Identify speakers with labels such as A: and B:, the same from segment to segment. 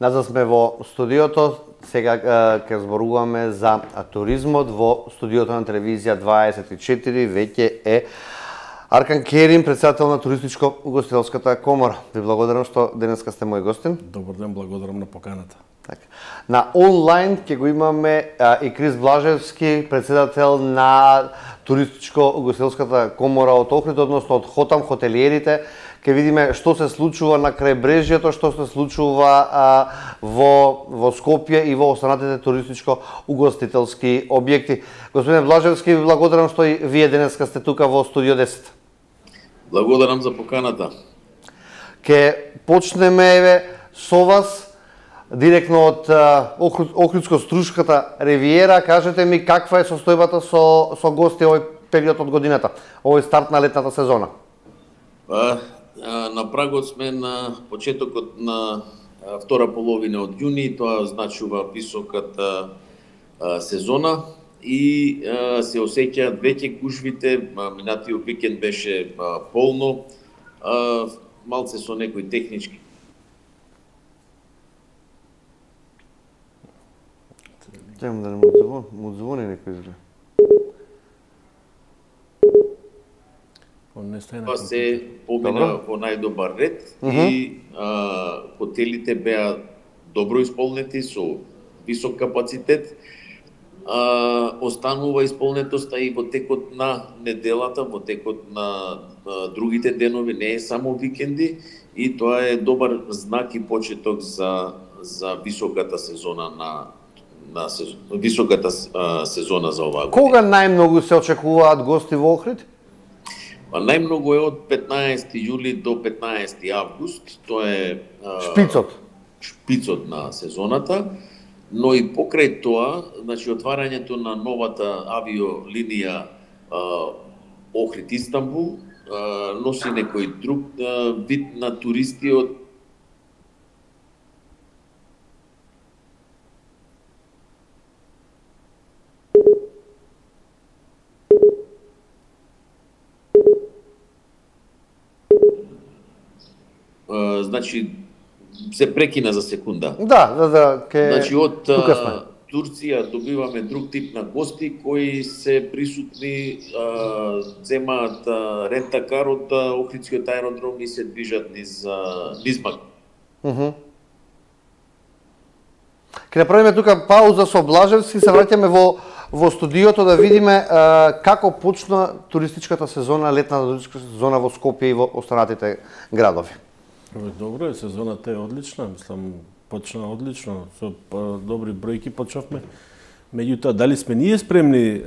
A: Назад сме во студиото, сега ќе зборуваме за туризмот во студиото на телевизија 24, веќе е Аркан Керим, председател на Туристичко-угостителската комора. Ви благодарам што денеска сте мој гостин.
B: Добар ден, благодарам на поканата.
A: Така. На онлайн ќе го имаме и Крис Блажевски, председател на Туристичко-угостителската комора од Охрид, односно од Хотам, хотелиерите. Ке видиме што се случува на крајбрежјето, што се случува во Скопје и во останатите туристичко-угостителски објекти. Господин Блажевски, ви благодарам што и вие денеска сте тука во студио 10.
C: Благодарам за поканата.
A: Ке почнеме со вас директно од Охридско-Струшката ривиера. Кажете ми каква е состојбата со гости овој период од годината, овој старт на летната сезона?
C: На прагот сме на почетокот на втора половина од јуни, тоа значува високата сезона и се осеќаат веќе гушвите. Минатиот викенд беше полно, малце со некои технички.
A: Тем да не му звони некој изглед.
C: Тоа се помина во најдобар ред и хотелите беа добро исполнети со висок капацитет. Останува исполнетоста и во текот на неделата, во текот на другите денови, не е само викенди, и тоа е добар знак и почеток за високата сезона високата сезона за оваа година.
A: Кога најмногу се очекуваат гости во Охрид?
C: Најмногу е од 15 јули до 15 август, тоа е шпицот на сезоната, но и покрај тоа, значи отварањето на новата авиолинија Охрид-Истанбул носи некој друг вид на туристи од значи се прекина за секунда.
A: Значи
C: од Турција добиваме друг тип на гости кои се присутни, земаат рентакар од Охридскиот аеродром и се движат низ Мак.
A: Ке направиме тука пауза со Блажевски, се враќаме во студиото да видиме како почна туристичката сезона, летната туристичка сезона во Скопје и во останатите градови.
B: Добро е, сезоната е одлична, мислам, почна одлично, со добри бројки почнавме. Меѓутоа, дали сме ние спремни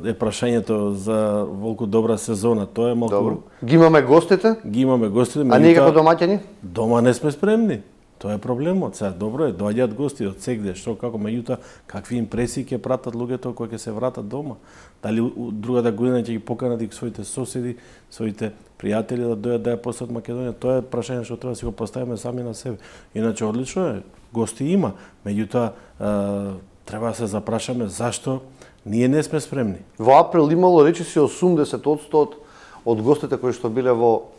B: е прашањето за волку добра сезона, тоа е малку...
A: Добро. Ги имаме гостите?
B: Ги имаме гостите,
A: а ние како домаќани?
B: Дома не сме спремни. Тоа е проблемот. Сега добро е, доаѓаат гости од сегде, што како, меѓутоа какви импресии ќе пратат луѓето кои ќе се вратат дома? Дали другата година ќе ги поканат и своите соседи, своите пријатели да дојдат да ја посетат Македонија? Тоа е прашање што треба да си го поставиме сами на себе. Иначе одлично е, гости има, меѓутоа треба да се запрашаме зашто ние не сме спремни.
A: Во април имало речиси 80% од гостите кои што биле во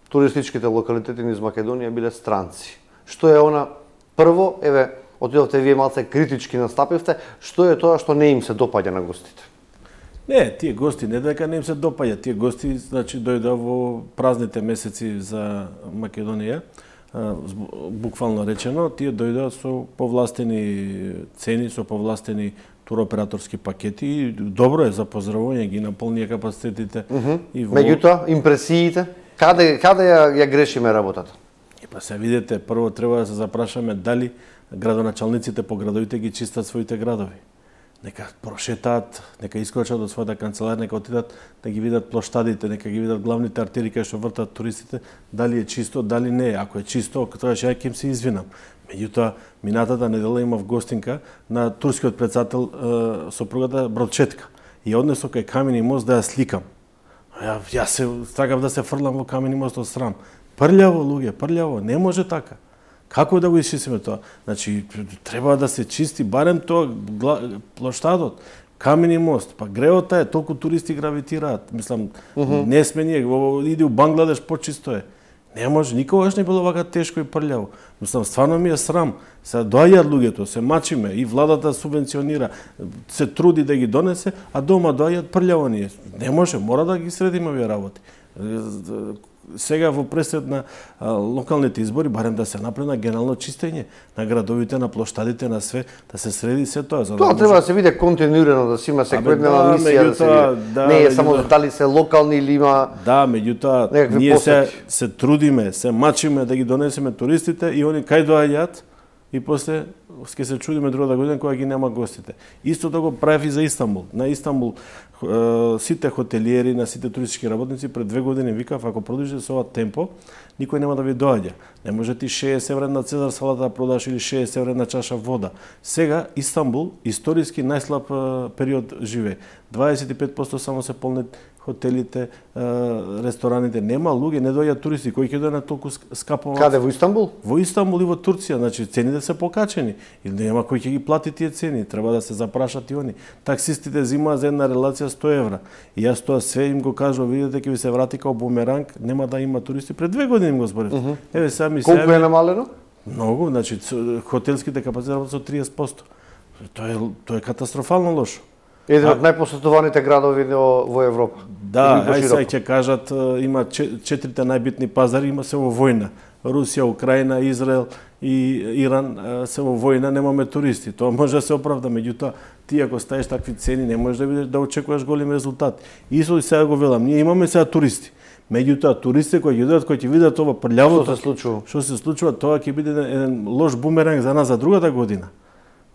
A: туристичките локалитети низ Македонија биле странци. Што е она прво, отидовте вие малце критички настапивте, што е тоа што не им се допаѓа на гостите?
B: Не, тие гости не дека не им се допаѓа, тие гости значи дојдоа во празните месеци за Македонија, буквално речено, тие дојдоа со повластени цени, со повластени туроператорски пакети и добро е за поздравување, ги наполнија капацитетите.
A: Меѓутоа, импресиите, каде ја грешиме работата?
B: Па се видите, прво треба да се запрашаме дали градоначалниците по градовите ги чистат своите градови. Нека прошетаат, нека искочат од својата канцеларија, нека отидат да ги видат плоштадите, нека ги видат главните артери кај што вртат туристите, дали е чисто, дали не е. Ако е чисто, тоа ќе им се извинам. Меѓутоа, минатата недела имав гостинка на турскиот председател сопругата Бродчетка и однесо кај Камени мост да ја сликам. Јас се сакав да се фрлам во Камени мост од срам. Прљаво, луѓе, прљаво, не може така. Како да го исчистиме тоа? Значи, треба да се чисти барем тоа плоштадот, Камени мост, па греота е, толку туристи гравитираат. Мислам, не сме ние, иде у Бангладеш почисто е. Не може, никогаш не било вака тешко и прљаво. Мислам, стварно ми е срам. Се доаѓаат луѓето, се мачиме и владата субвенционира, се труди да ги донесе, а дома доаѓаат прљаво ние. Не може, мора да ги средиме овие работи. Сега во пресред на локалните избори, барем да се направи на генерално чистење на градовите, на плоштадите, на све, да се среди се тоа.
A: Тоа треба да се види континуирано, да се има секојдневна мисија, да се види. Не е само дали се локални или има.
B: Да, меѓутоа ние се трудиме, се мачиме да ги донесеме туристите и они кај доаѓаат и после ќе се чудиме другата година кога ги нема гостите. Истото го прави за Истанбул. На Истанбул сите хотелиери, на сите туристички работници пред 2 години викав, ако продолжите со ова темпо, никој нема да ви доаѓа. Не може ти 60 евра на Цезар салата да продаш или 60 евра на чаша вода. Сега Истанбул историски најслаб период живее. 25% само се полни хотелите, рестораните, нема луѓе, не доаѓаат туристи, кои ќе доаѓаат на толку скапо.
A: Каде, во Истанбул?
B: Во Истанбул и во Турција, значи цените се покачени. И нема кој ќе ги плати тие цени, треба да се запрашат и они. Таксистите зимаат за една релација 100 евра. И јас тоа све им го кажувам, видите ќе ви се врати као бумеранг, нема да има туристи. Пред 2 години им го зборив. Еве сега ми се.
A: Колку е намалено?
B: Многу, значи хотелските капацитети работат со 30%. Тоа е катастрофално лошо.
A: Еден од најпосетуваните градови во Европа.
B: Да, ај сега ќе кажат, има 4 најбитни пазари, има се во војна. Русија, Украина, Израел и Иран се во војна, немаме туристи. Тоа може да се оправда, меѓутоа ти ако ставиш такви цени не можеш да видиш да очекуваш големи резултати. Исто и сега го велам, ние имаме сега туристи. Меѓутоа туристите кои ќе дојдат, кои ќе видат ова прљавото, што се случува, тоа ќе биде еден лош бумеранг за нас за другата година.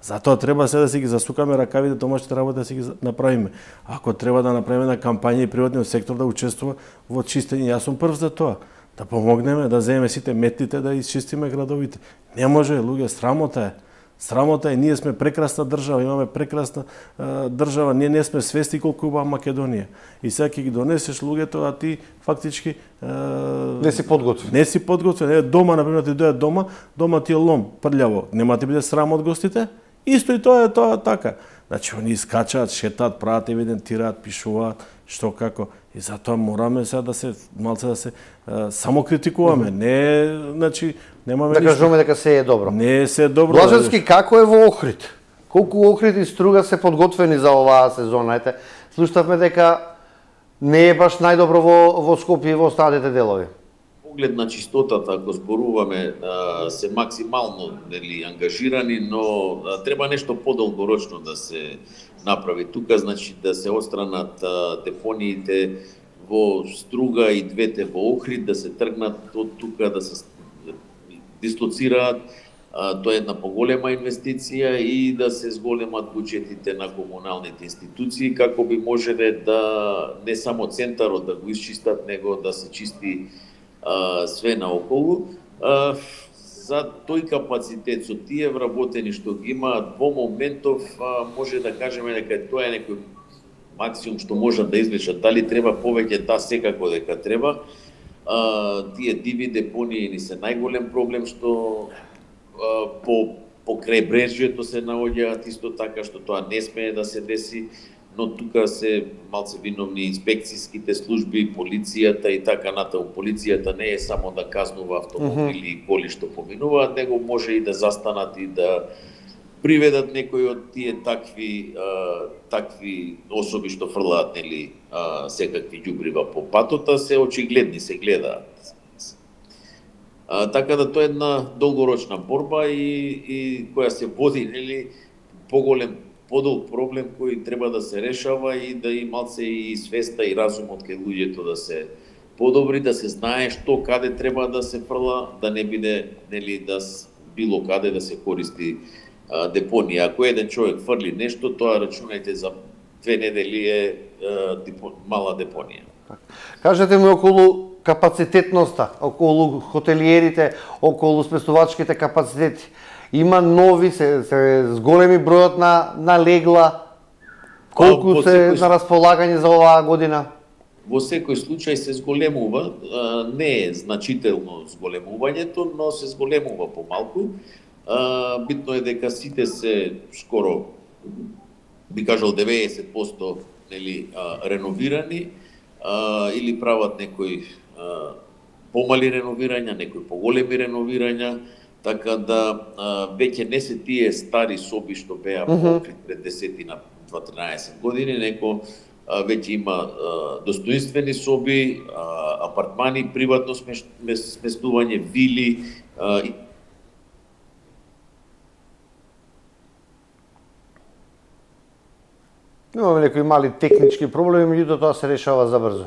B: Затоа треба се да си ги засукаме ракавите, домашните работи да си ги направиме. Ако треба да направиме на кампања и приватниот сектор да учествува во чистење, јас сум прв за тоа. Да помогнеме, да земеме сите метлите, да изчистиме градовите. Не може, луѓе, срамота е. Срамота е, ние сме прекрасна држава, имаме прекрасна држава, ние не сме свести колку убава Македонија. И сега ќе ги донесеш луѓето, а ти фактички
A: не си подготвен.
B: Не си подготвен. Дома, например, ти дојде дома ти е лом, прљаво. Нема ти биде срам од гостите? Исто и тоа е така. Значи, они скачаат, шетаат, прават, евидентираат, пишуваат, што како. И затоа мораме сега да се малце да се само критикуваме. Не, значи, немаме
A: да кажуваме дека се е добро.
B: Не се е добро.
A: Блажевски, како е во Охрид? Колку Охрид и Струга се подготвени за оваа сезона? Ете, слушнавме дека не е баш најдобро во Скопје и во останатите делови.
C: Поглед на чистотата, ако зборуваме, се максимално ангажирани, но треба нешто подолгорочно да се направи тука, значи да се отстранат депониите во Струга и двете во Охрид, да се тргнат од тука, да се дислоцираат. Тоа е една поголема инвестиција и да се зголемат буџетите на комуналните институции, како би можеле да не само центарот да го исчистат, него да се чисти све наоколу. За тој капацитет со тие вработени што ги имаат во моментов, може да кажеме дека тоа е некој максимум што можат да извлечат. Дали треба повеќе? Да, секако дека треба. Тие диви депонии ни се најголем проблем што по крајбрежјето се наоѓаат, исто така што тоа не смее да се деси, но тука се малце виновни инспекцијските служби, полицијата и така натаму. Полицијата не е само да казнува автомобили и коли што поминуваат, него може и да застанат и да приведат некои од тие такви особи што фрлаат секакви ѓубрива по патота, се очигледни, се гледаат. Така да тоа е една долгорочна борба и која се води подолг проблем кој треба да се решава и да и малце и свеста и разумот кај луѓето да се подобри, да се знае што каде треба да се фрла, да не биде да било каде да се користи депонија. Ако еден човек фрли нешто, тоа рачунајте за 2 недели е мала депонија.
A: Кажете ми околу капацитетноста, околу хотелиерите, околу спестувачките капацитети. Има нови, се зголеми бројот на легла, колку се на располагање за оваа година?
C: Во секој случај се зголемува, не е значително зголемувањето, но се зголемува помалку. Битно е дека сите се скоро, би кажал 90% реновирани или прават некој помали реновирања, некои поголеми реновирања, така да веќе не се тие стари соби што беа покрити пред 10-13 години, неко веќе има достоинствени соби, апартмани, приватно сместување, вили.
A: Имаме некои мали технички проблеми, меѓутоа тоа се решава забрзо.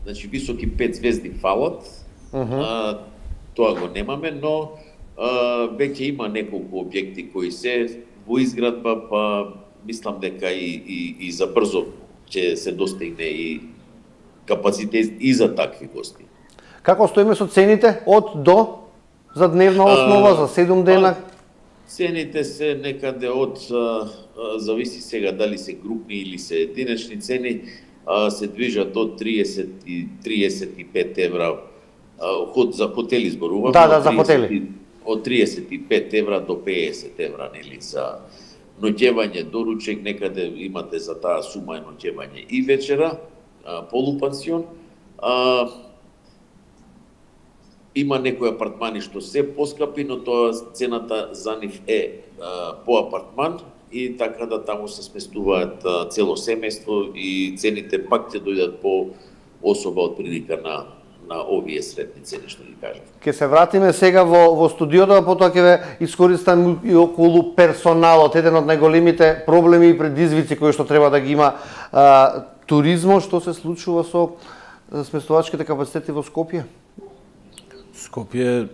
C: Значи, високи 5 звезди фалат, тоа го немаме, но веќе има неколку објекти кои се во изградба, па мислам дека и за брзо ќе се достигне и капацитет и за такви гости.
A: Како стоиме со цените од до за дневна основа, за 7 дена?
C: Цените се некаде од, зависи сега дали се групни или се единечни цени, се движат од 30 и 35 евра, за хотели зборувам.
A: Да, за хотели.
C: Од 35 евра до 50 евра, нели, за ноќевање, доручек, некаде имате за таа сума ноќевање и вечера, полупансион. Има некои апартмани што се поскапи, но тоа цената за нив е по апартман и така да таму се сместуваат цело семејство и цените пак ќе дојдат по особа од прилика на овие средни цени што ги кажав.
A: Ке се вратиме сега во студиото, а потоа ќе ве искористам и околу персоналот, еден од најголемите проблеми и предизвици кои што треба да ги има туризмот. Што се случува со сместувачките капацитети во Скопје?
B: Скопје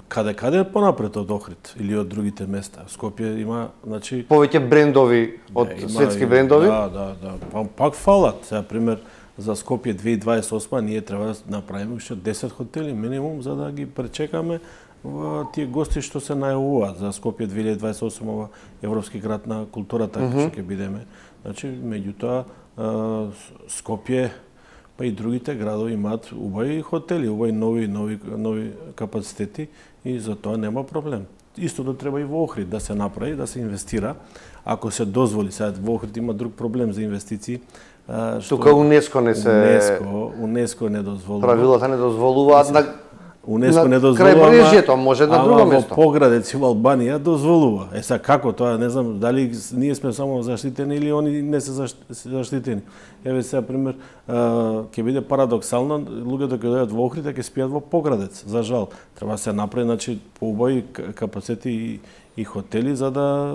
B: каде понапред од Охрид или од другите места. Скопје има, значи,
A: повеќе брендови од светски брендови.
B: Да. Пак фалат. За пример, за Скопје 2028 ние треба да направиме уште 10 хотели минимум за да ги пречекаме тие гости што се најавуваат за Скопје 2028 ова Европски град на културата што ќе бидеме. Значи, меѓутоа Скопје па и другите градови имаат убави хотели, убави нови капацитети и за тоа нема проблем. Истото треба и во Охрид да се направи, да се инвестира. Ако се дозволи, сега во Охрид има друг проблем за инвестиции.
A: Тука УНЕСКО не се...
B: УНЕСКО не дозволува.
A: Правилата не дозволуваат
B: УНЕСКО не дозволува.
A: Крај брежјето, може на друго место.
B: Во Поградец и во Албанија дозволува. Сега како тоа, не знам дали ние сме само заштитени или они не се заштитени. Еве сега пример, ќе биде парадоксално луѓето кои дојдат во Охрид ќе спијат во Поградец. За жал, треба да се направи значи поубави капацитети и хотели за да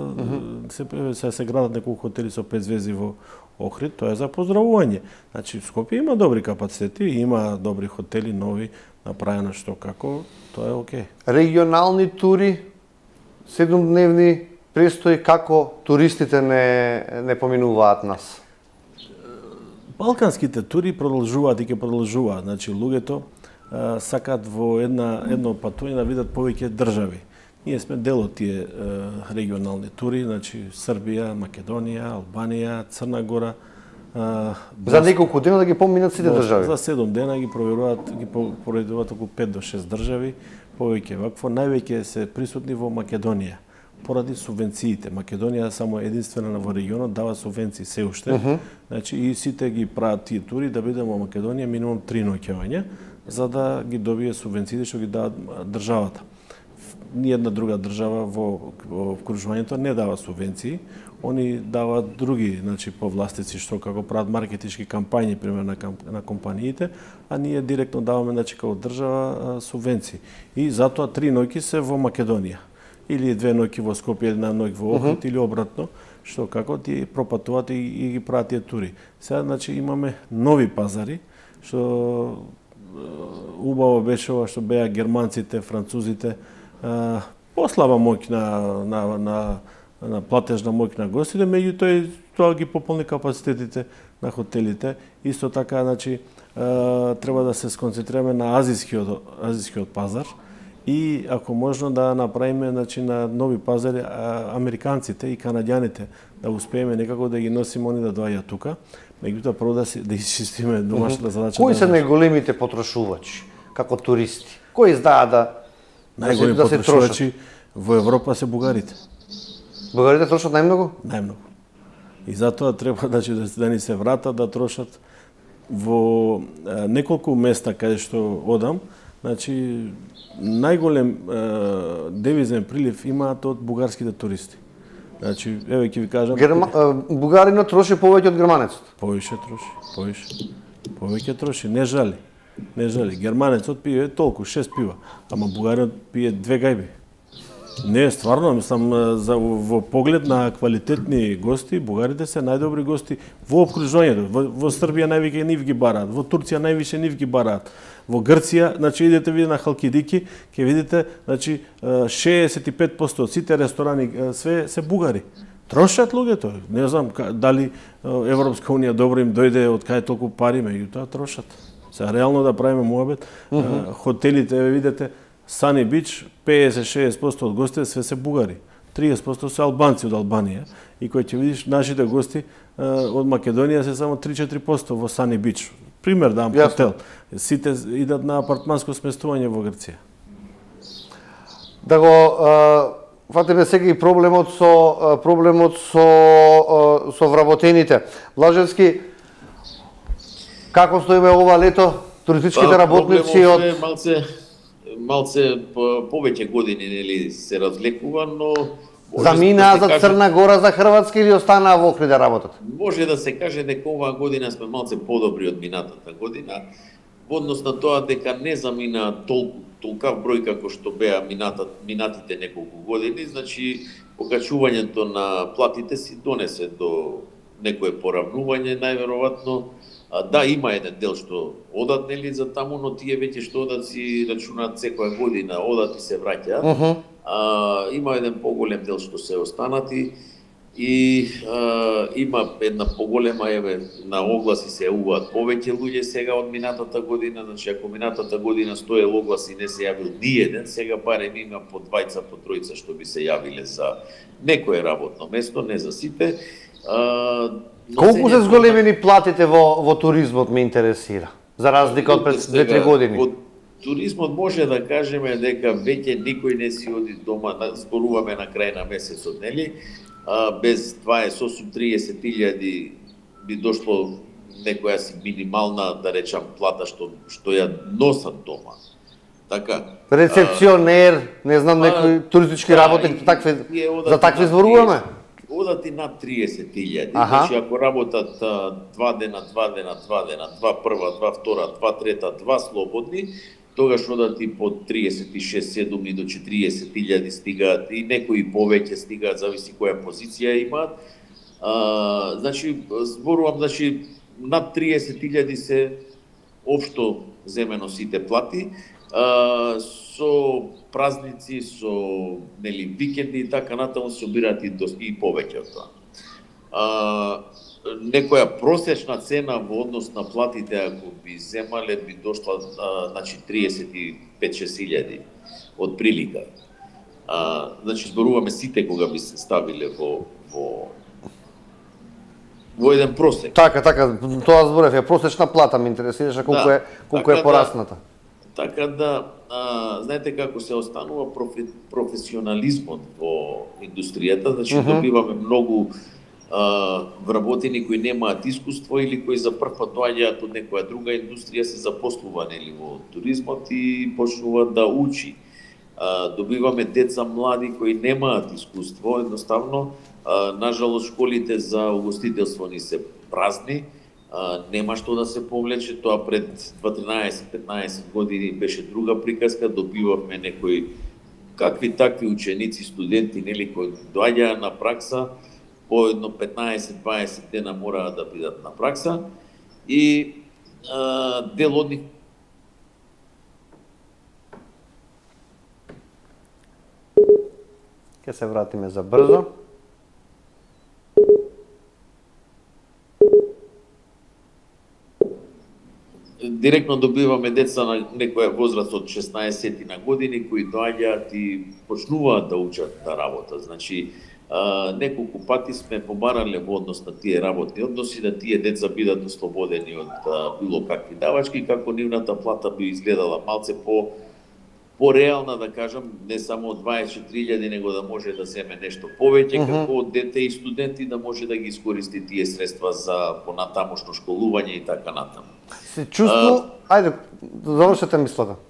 B: се градат неколку хотели со 5 звезди во Охрид, тоа е за поздравување. Значи Скопје има добри капацитети, има добри хотели нови, направено што како, тоа е окей.
A: Регионални тури, 7-дневни престои, како туристите не поминуваат нас?
B: Балканските тури продолжуваат и ќе продолжуваат. Значи луѓето сакаат во едно патување да видат повеќе држави. Ние сме дел од тие регионални тури, значи Србија, Македонија, Албанија, Црна Гора.
A: За неколку дена да ги поминат сите држави?
B: За 7 дена ги проверуваат околу 5 до 6 држави, повеќе вакво. Највеќе се присутни во Македонија, поради субвенциите. Македонија само единствена во регионот дава субвенции се уште. Значи и сите ги прават тие тури да бидат во Македонија минимум 3 ноќевања, за да ги добие субвенциите што ги дават државата. Ниједна друга држава во вкружувањето не дава субвенции, они даваат други, значи повластици што како прават маркетички кампањи пример на компаниите, а ние директно даваме значи како држава субвенции. И затоа 3 ноќи се во Македонија или 2 ноќи во Скопје, 1 ноќ во Охрид или обратно, што како ти пропатуваат и ги прават тие тури. Сега значи имаме нови пазари што убаво беше ова што беа германците, французите, послаба моќ на платежна моќ на гостите, меѓутоа тоа ги пополни капацитетите на хотелите. Исто така, значи, треба да се сконцентрираме на азискиот пазар и ако можно да направиме значи на нови пазари американците и канаѓаните да успееме некако да ги носиме они да доаѓаат тука. Меѓутоа прво да изчистиме домашната задача.
A: Кои се најголемите потрошувачи како туристи? Кои знаат да
B: најголеми потрошувачи во Европа се бугарите.
A: Бугарите трошат најмногу?
B: Најмногу. И затоа треба да ни се вратат да трошат во неколку места каде што одам, значи најголем девизен прилив имаат од бугарските туристи. Значи, еве ќе ви кажам,
A: бугаринот троши повеќе од германецот.
B: Повеќе троши. Повеќе троши, не жали. Германецот пие толку 6 пива, ама бугаринот пие 2 гајби. Не, стварно, мислам, во поглед на квалитетни гости, бугарите се најдобри гости во опкружувањето. Во Србија највеќе нив ги бараат, во Турција највише нив ги бараат. Во Грција, значи идете ви на Халкидики, ќе видите, значи 65% од сите ресторани све се бугари. Трошат луѓето. Не знам дали Европска унија добро им дојде од кај толку пари, меѓутоа трошат. Сега реално да правиме муабет, хотелите, еве видите, Sunny Beach, 50-60% од гостите све се бугари. 30% се албанци од Албанија. И кој ќе видиш, нашите гости од Македонија се само 3-4% во Sunny Beach. Пример дам хотел. Сите идат на апартманско сместување во Грција.
A: Да го фатиме сега и проблемот со вработените. Блажевски, како стоиме ова лето? Туристичките работници од
C: малце повеќе години нели се разлекува, но
A: заминаа за Црна Гора, за Хрватска или останаа во Охрид да работат?
C: Може да се каже дека оваа година сме малце подобри од минатата година, во однос на тоа дека не заминаа толкав број како што беа минатите неколку години, значи покачувањето на платите си донесе до некое поравнување најверојатно. Да, има еден дел што одат нели за таму, но тие веќе што одат си рачунаат секоја година, одат и се враќаат. Има еден поголем дел што се останати и има една поголема, еве, на огласи се јавуваат повеќе луѓе сега од минатата година, значи ако минатата година стоел оглас и не се јавил ни еден, сега барем има по двајца, по тројца што би се јавиле за некое работно место, не за сите.
A: Колку се зголемени платите во туризмот ме интересира, за разлика од пред 2-3 години?
C: Во туризмот може да кажеме дека веќе никој не си оди дома, зборуваме на крај на месецот, нели? Без 28-30.000 би дошло некоја си минимална, да речам, плата што ја носат дома. Така.
A: Рецепционер, не знам, некој туристички работник, за такви зборуваме?
C: Одат и над 30.000. Значи, ако работат 2 дена, 2 прва, 2 втора, 2 трета, 2 слободни, тогаш одат и по 36-7 и до 40.000 стигаат, и некои повеќе стигаат, зависи која позиција имаат. Значи, зборувам, значи, над 30.000 се општо земено сите плати, со празници, со нели викенди и така натаму се собираат и повеќе од тоа. Некоја просечна цена во однос на платите, ако би земале, би дошла значи 35-6.000 од прилика. Значи зборуваме сите кога би се ставиле во еден просек.
A: Така, тоа зборев, просечна плата ме интересираше колку е порасната.
C: Така да, знаете како се останува професионализмот во индустријата, значи добиваме многу вработени кои немаат искуство или кои за прв пат доаѓаат од некоја друга индустрија, се запослуваат или во туризмот и почнуваат да учи. Добиваме деца млади кои немаат искуство, едноставно, нажалост школите за угостителство ни се празни, нема што да се повлече, тоа пред 13-15 години беше друга приказка, добивавме некои какви такви ученици, студенти, нели, кои доаѓаа на пракса, по едно 15-20 дена мораат да бидат на пракса и дел од нив
A: ќе се вратиме за брзо.
C: Директно добиваме деца на некоја возраст од 16 на години кои доаѓаат и почнуваат да учат да работат. Значи, неколку пати сме побарале во однос на тие работни односи, да тие деца бидат ослободени од било какви давачки, како нивната плата би изгледала малце пореална, да кажам, не само 24.000, него да може да земе нешто повеќе, како дете и студенти да може да ги искористи тие средства за понатамошно школување и така натаму.
A: Се чувствува, ајде, завршете мислата.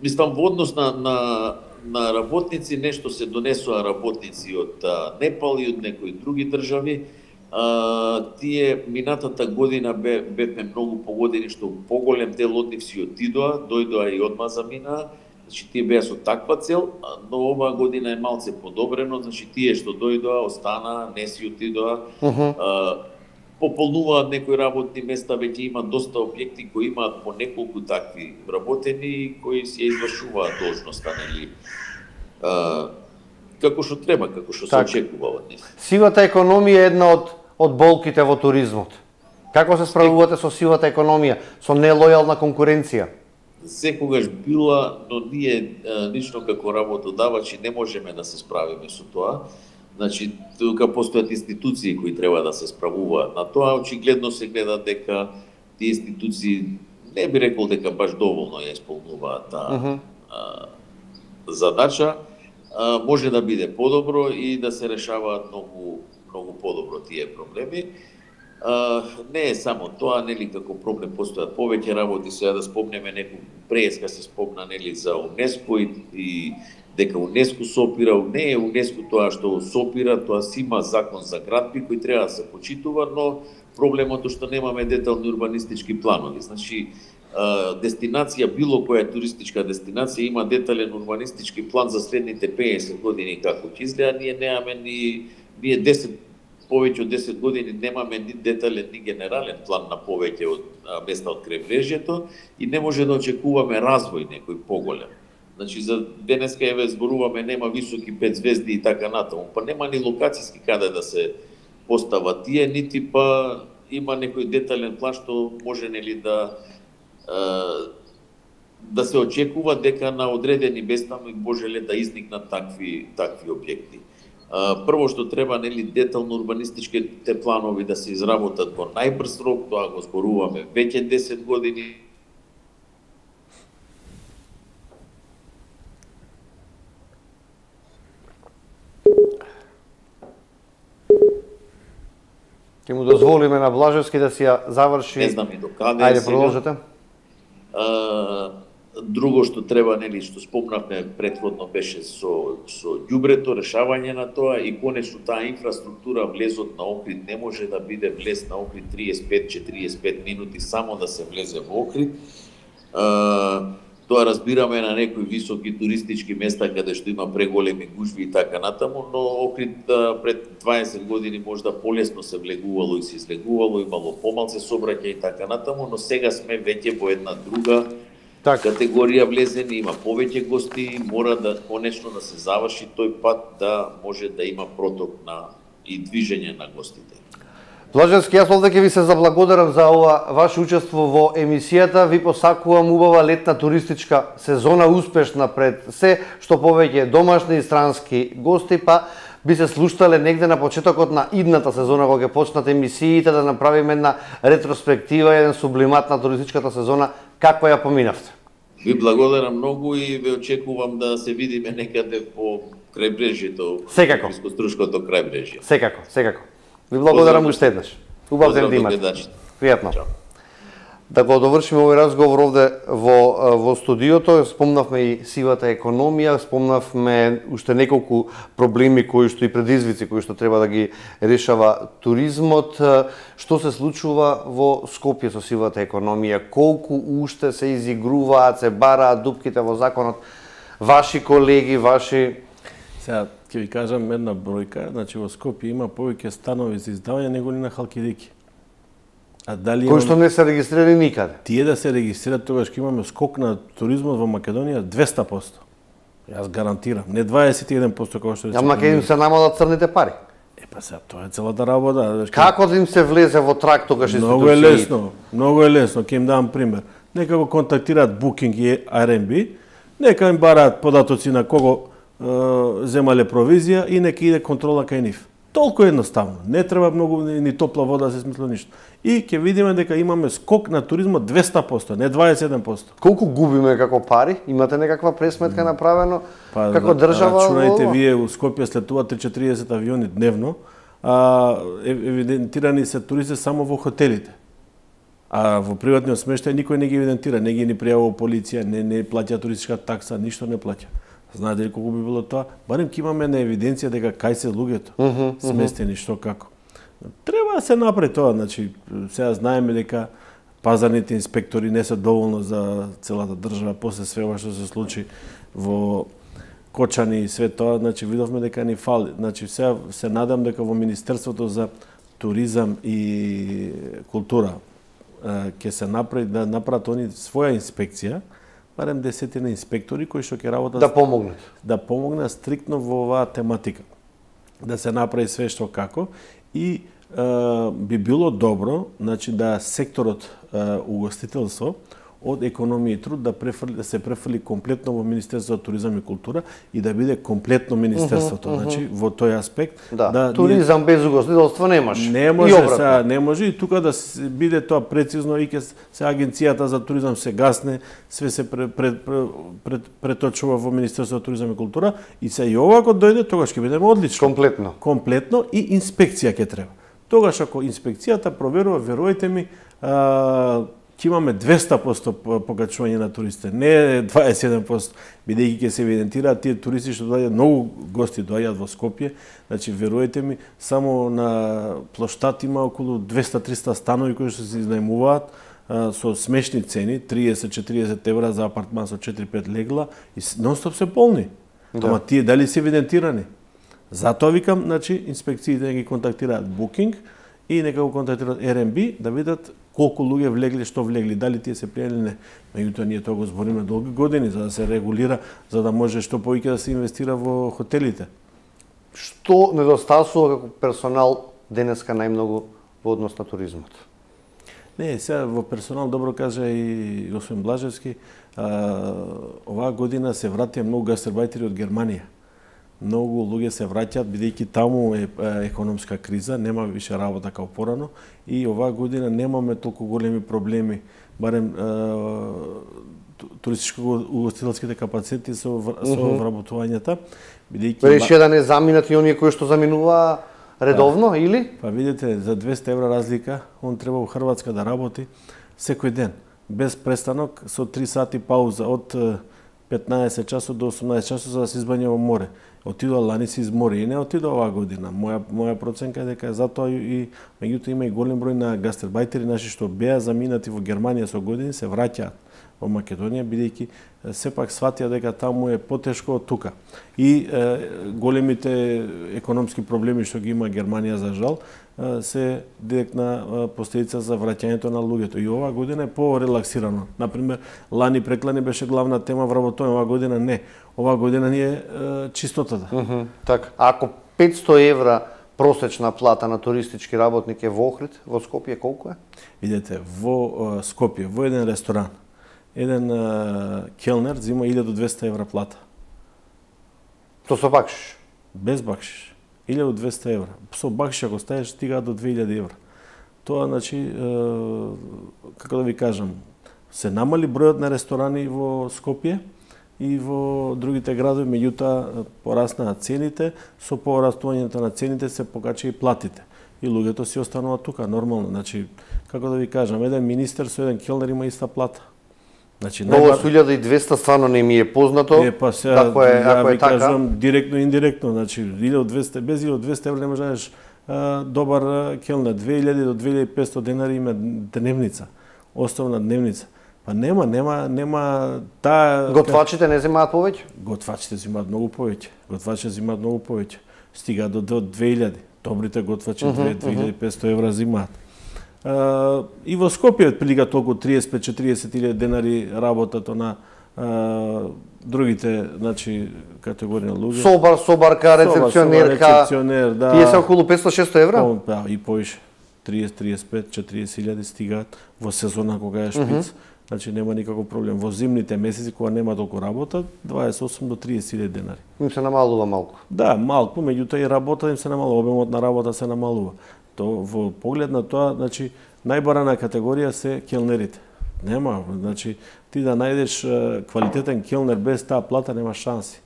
C: Мислам, во однос на работници, нешто се донесоа работници од Непал и од некои други држави. Тие минатата година бевме многу погодени што поголем дел од нив си дојдоа и одма заминаа. Значи тие беа со таква цел, но оваа година е малце подобрено, значи тие што дојдоа, останаа, не си отидоа. Пополнуваат некои работни места, веќе има доста објекти кои имаат по неколку такви вработени и кои си извршуваат должноста, нели? Како што треба, како што се очекува од нив.
A: Сивата економија е една од болките во туризмот. Како се справувате со сивата економија, со нелојална конкуренција?
C: Секогаш била, но ние лично како работодавачи не можеме да се справиме со тоа. Значи, тука постојат институции кои треба да се справуваат на тоа. Очигледно се гледа дека тие институции, не би рекол дека баш доволно ја исполнуваат таа задача. Може да биде подобро и да се решаваат многу подобро тие проблеми. Не е само тоа, нели, како проблем постојат повеќе работи. Сега да спомнеме некој преска се спомна, нели, за УНЕСКО и дека УНЕСКО сопира. Не е УНЕСКО тоа што сопира, тоа си има закон за градби кој треба да се почитува, но проблемот е што немаме детални урбанистички планови. Значи, дестинација, било која туристичка дестинација има детален урбанистички план за следните 50 години како ќе изгледа. Ние немаме ние повеќе од 10 години немаме ни детален ни генерален план на повеќе од места од крајбрежјето и не може да очекуваме развој некој поголем. Значи, за денеска еве зборуваме нема високи 5 звезди и така натаму, па нема ни локацијски каде да се постават тие, нити па има некој детален план што може, нели, да се очекува дека на одредени места можеле да изникнат такви објекти. Прво што треба, нели, детално урбанистичките планови да се изработат во најбрз рок, тоа го зборуваме веќе 10 години.
A: Ќе му дозволиме на Блажевски да си ја заврши.
C: Не знам и до каде.
A: Ајде, продолжете.
C: Друго што треба, нели, што спомнавме претходно беше со ѓубрето, решавање на тоа и конечно таа инфраструктура, влезот на Охрид не може да биде влез на Охрид 35-45 минути само да се влезе во Охрид. Тоа разбираме на некои високи туристички места каде што има преголеми гужви и така натаму, но Охрид пред 20 години можда полесно се влегувало и се излегувало, имало помалце сообраќај и така натаму, но сега сме веќе во една друга категорија влезени, има повеќе гости, мора да конечно да се заврши тој пат да може да има проток и движење на гостите.
A: Блажевски, јас овде ќе ви се заблагодарам за ова ваше учество во емисијата. Ви посакувам убава летна туристичка сезона, успешна пред се, што повеќе домашни и странски гости, па би се слуштале негде на почетокот на идната сезона, кога ќе почнат емисиите, да направиме една ретроспектива, еден сублимат на туристичката сезона, како ја поминавте.
C: Ви благодарам многу и ве очекувам да се видиме некаде по крајбрежјето,
A: секако,
C: Бискострушкото крајбрежје.
A: Секако. Ви благодарам уште еднаш. Убав ден да имате. Пријатно. Да го довршиме овој разговор овде во студиото, спомнавме и сивата економија, спомнавме уште неколку проблеми кои што и предизвици кои што треба да ги решава туризмот. Што се случува во Скопје со сивата економија? Колку уште се изигруваат, се бараат дупките во законот? Ваши колеги,
B: Сега ќе ви кажам една бројка, значи во Скопје има повеќе станови за издавање него ли на Халкидики. А дали
A: кои што не се регистрирани никаде?
B: Тие да се регистрираат тогаш ќе имаме скок на туризмот во Македонија 200%. Јас гарантирам, не 21% како што
A: Ама ќе им се намалат црните пари.
B: Па сега тоа е целата работа.
A: Како да им се влезе во трак тогаш институцији?
B: Многу е лесно, ќе им дам пример. Нека го контактираат Booking и Airbnb, нека им бараат податоци на кого земале провизија и нека иде контрола кај нив. Толку едноставно. Не треба многу ни топла вода да се смисли ништо. И ќе видиме дека имаме скок на туризмот 200%, не 27%.
A: Колку губиме како пари? Имате некаква пресметка направено како држава?
B: Рачунајте вие у Скопје слетуваат 40 авиони дневно, евидентирани се туристи само во хотелите. А во приватниот смештај никој не ги евидентира, не ги ни пријавува полиција, не плаќа туристичка такса, ништо не плаќа. Знаете ли колку би било тоа? Барем ќе имаме на евиденција дека кај се луѓето сместени, што како. Треба да се направи тоа, значи сега знаеме дека пазарните инспектори не се доволно за целата држава, после све ова што се случи во Кочани и све тоа, значи видовме дека ни фали. Значи сега се надам дека во Министерството за туризам и култура ќе се направи да направат они своја инспекција, барем 10 инспектори кои што ќе работат да помогнат стриктно во оваа тематика. Да се направи све што како и би било добро, значи да секторот угостителство од економија и труд да се префрли комплетно во Министерството за туризам и култура и да биде комплетно министерството. Значи во тој аспект
A: туризам без угостителство не може.
B: Не може и тука да биде тоа прецизно и ќе се агенцијата за туризам се гасне, све се преточува во Министерството за туризам и култура и се и ова кога дојде тогаш ќе бидеме одлично. Комплетно и инспекција ќе треба. Тогаш ако инспекцијата проверува, верувајте ми, ќе имаме 200% покачување на туристите, не 27%, бидејќи ќе се евидентираат тие туристи што доаѓаат, многу гости доаѓаат во Скопје, значи верувајте ми, само на плоштад има околу 200-300 станови кои што се изнајмуваат со смешни цени, 30-40 евра за апартман со 4-5 легла и нон-стоп се полни. Ама тие дали се евидентирани? Затоа викам, значи, инспекциите ги контактираат Booking и нека го контактираат Airbnb да видат колку луѓе влегли, што влегли, дали тие се пријавили или не. Меѓутоа ние тоа го збориме долги години за да се регулира, за да може што повеќе да се инвестира во хотелите.
A: Што недостасува како персонал денеска најмногу во однос на туризмот?
B: Не, сега во персонал добро кажа и господин Блажевски, оваа година се вратија многу гастербајтери од Германија. Многу луѓе се враќаат бидејќи таму е економска криза, нема више работа како порано и оваа година немаме толку големи проблеми, барем туристичко-угостителските капацитети со вработувањата, бидејќи
A: реше да не заминат и оние кои што заминуваа редовно или?
B: Па видите, за 200 евра разлика, он треба во Хрватска да работи секој ден, без престанок, со 3 сати пауза од 15 часот до 18 часот за да се избања во море. Отидоа лани се измори и не отидоа оваа година. Моја проценка е дека затоа и меѓутоа има и голем број на гастербајтери наши што беа заминати во Германија со години се враќаат во Македонија бидејќи сепак сватија дека таму е потешко од тука. И големите економски проблеми што ги има Германија за жал се директна последица за враќањето на луѓето. И оваа година е по-релаксирано. Например, лани преклани беше главна тема вработување, оваа година не. Оваа година ни е чистотата.
A: Така. Ако 500 евра просечна плата на туристички работник е во Охрид, во Скопје колку е?
B: Видете, во Скопје, во еден ресторан, еден келнер зема 1200 евра плата.
A: То со бакшиш?
B: Без бакшиш. 1200 евра. Со бакшиш ако стаеш стига до 2000 евра. Тоа, значи, како да ви кажам, се намали бројот на ресторани во Скопје и во другите градови, меѓутоа пораснаа цените, со порастувањето на цените се покачи и платите. И луѓето си остануваат тука, нормално. Значи, како да ви кажам, еден министер со еден келнер има иста плата. Значи,
A: ова со 1200 стварно не ми е познато.
B: Па сега,
A: ако е така,
B: кажам директно и индиректно, значи 1200 без 1200 евра не можеш да најдеш добар келнер. 2000 до 2500 денари има дневница, основна дневница. Па нема таа
A: готвачите не земаат повеќе?
B: Готвачите земаат многу повеќе. Стига до 2000. Добрите готвачи 2500 евра земаат. И во Скопје прилика толку 35-40 илјади денари работата на другите, значи, категории на луѓе.
A: Собарка, рецепционерка,
B: да.
A: Тие се околу 500-600 евра?
B: Да, и повише. 30, 35, 40 илјади стигаат во сезона кога е шпиц. значи нема никаков проблем. Во зимните месеци кога нема толку работа, 28 до 30.000 денари.
A: Им се намалува малку.
B: Да, малку, меѓутоа и работа им се намалува, обемот на работа се намалува. То во поглед на тоа, значи најбарана категорија се келнерите. Нема, значи ти да најдеш квалитетен келнер без таа плата нема шанси.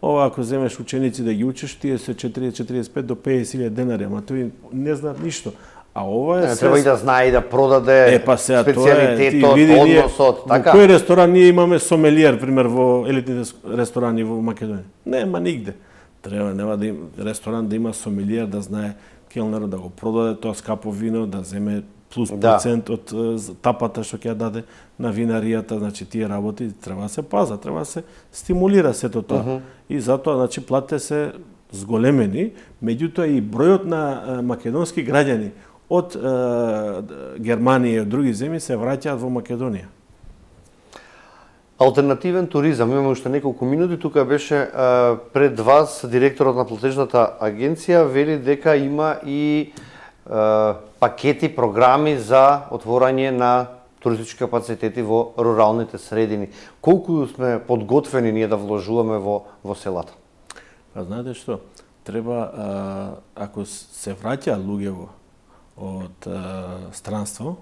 B: Ова ако земеш ученици да ги учиш, тие се 40-45 до 50.000 денари, ама тој не знаат ништо. А ова е
A: треба и да знае и да продаде специјалитетот, односот, така.
B: Во кој ресторан ние имаме сомелиер, пример во елитните ресторани во Македонија? Нема нигде. Нема да ресторан да има сомелиер, да знае келнерот да го продаде тоа скапо вино, да земе плюс процент од тапата што ќе ја даде на винаријата, значи тие работи треба да се паза, треба да се стимулира сето тоа. И затоа значи платите се зголемени, меѓутоа и бројот на македонски граѓани од Германија и од други земји се враќаат во Македонија.
A: Алтернативен туризам, имаме уште неколку минути, тука беше пред вас директорот на платежната агенција, вели дека има и пакети, програми за отворање на туристички капацитети во руралните средини. Колку сме подготвени ние да вложуваме во селата?
B: Па знаете што, треба, ако се враќаат луѓе од странство,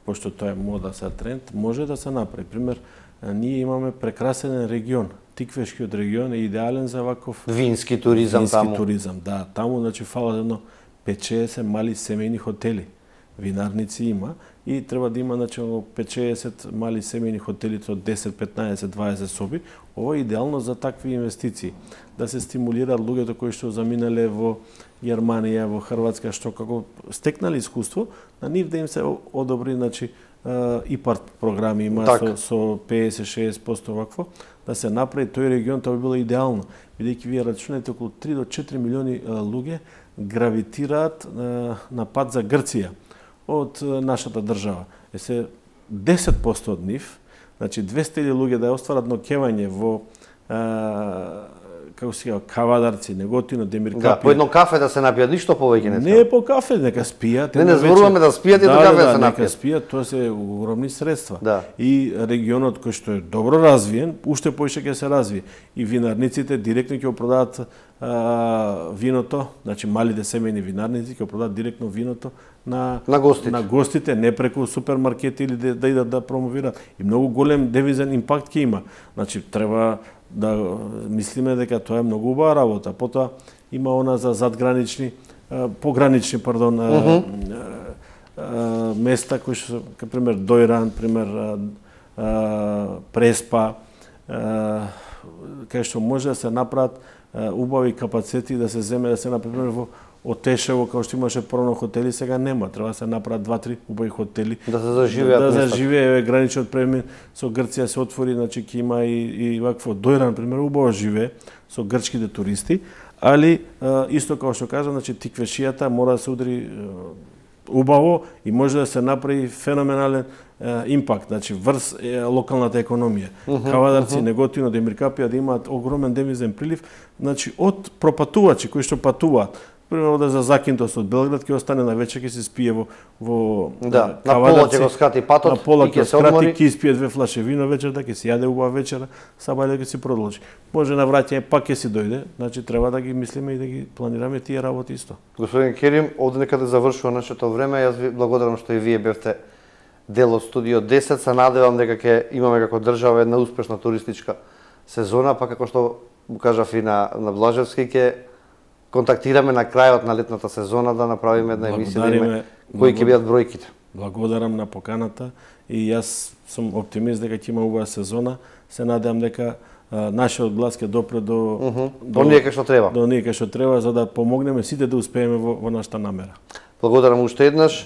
B: пошто тоа е мода са тренд, може да се направи. Пример, ние имаме прекрасен регион. Тиквешкиот регион е идеален за ваков
A: вински туризам таму.
B: Вински туризам, да. Таму значи фала едно 5-60 мали семејни хотели. Винарници има и треба да има значи 5-60 мали семејни хотели од 10, 15, 20 соби. Ова е идеално за такви инвестиции. Да се стимулираат луѓето кои што заминале во Германија, во Хрватска, што како стекнале искуство, на нив да им се одобри значи ИПАРТ програми има со 50-60% вакво, да се направи тој регион, тоа би било идеално. Бидејќи вие рачунате околу 3 до 4 милиони луѓе гравитираат на пат за Грција од нашата држава. 10% од нив, значи 200.000 луѓе да ја остварат ноќевање во како се Кавадарци, Неготино, Демиркапија.
A: Да, по едно кафе да се напијат, ништо повеќе не треба.
B: Не по кафе, нека спијат.
A: Не зборуваме да спијат и до кафе да се напијат.
B: Нека спијат, тоа се огромни средства.
A: Да.
B: И регионот кој што е добро развиен, уште поише ќе се развие. И винарниците директно ќе продадат виното, значи малите семејни винарници ќе продадат директно виното на гостите, не преку супермаркети или да идат да промовираат. И многу голем девизен импакт ќе има. Значи треба да мислиме дека тоа е многу убава работа. Потоа има она за задгранични, погранични, места кои што, пример Дојран, пример Преспа, кај што може да се направат убави капацитети да се земе, да се например во Отешево, као што имаше порано хотели, сега нема. Треба да се направат 2-3 убави хотели.
A: Да се заживеат.
B: Да заживее граничниот премин со Грција се отвори, значи ќе има и вакво Дојран, пример, убаво живее со грчките туристи, али исто како што кажа, значи Тиквешијата мора да се удри убаво и може да се направи феноменален импакт, значи врз локалната економија. Кавадарци, Неготино, Демиркапија да имаат огромен девизен прилив, значи од пропатувачи кои што патуваат. Примерно да за Закинтос од Белград ќе остане на вечер, ќе се спие во
A: на пола ќе го скрати патот,
B: на пола ќе се одмори, ќе испие 2 флаше вино вечерта, ќе се јаде убава вечера, сабајле ќе се продолжи. Може на враќање пак ќе си дојде, значи треба да ги мислиме и да ги планираме тие работи исто.
A: Господин Керим, овде некаде завршува нашето време, јас ви благодарам што и вие бевте дел од Студио 10, се надевам дека ќе имаме како држава една успешна туристичка сезона, па како што кажав и на Блажевски, ќе контактираме на крајот на летната сезона да направиме една емисија да име кои ќе бидат бројките.
B: Благодарам на поканата и јас сум оптимист дека ќе има убава сезона. Се надевам дека нашиот глас ќе допре до
A: оние кај што треба.
B: До оние кај што треба за да помогнеме сите да успееме во нашата намера.
A: Благодарам уште еднаш.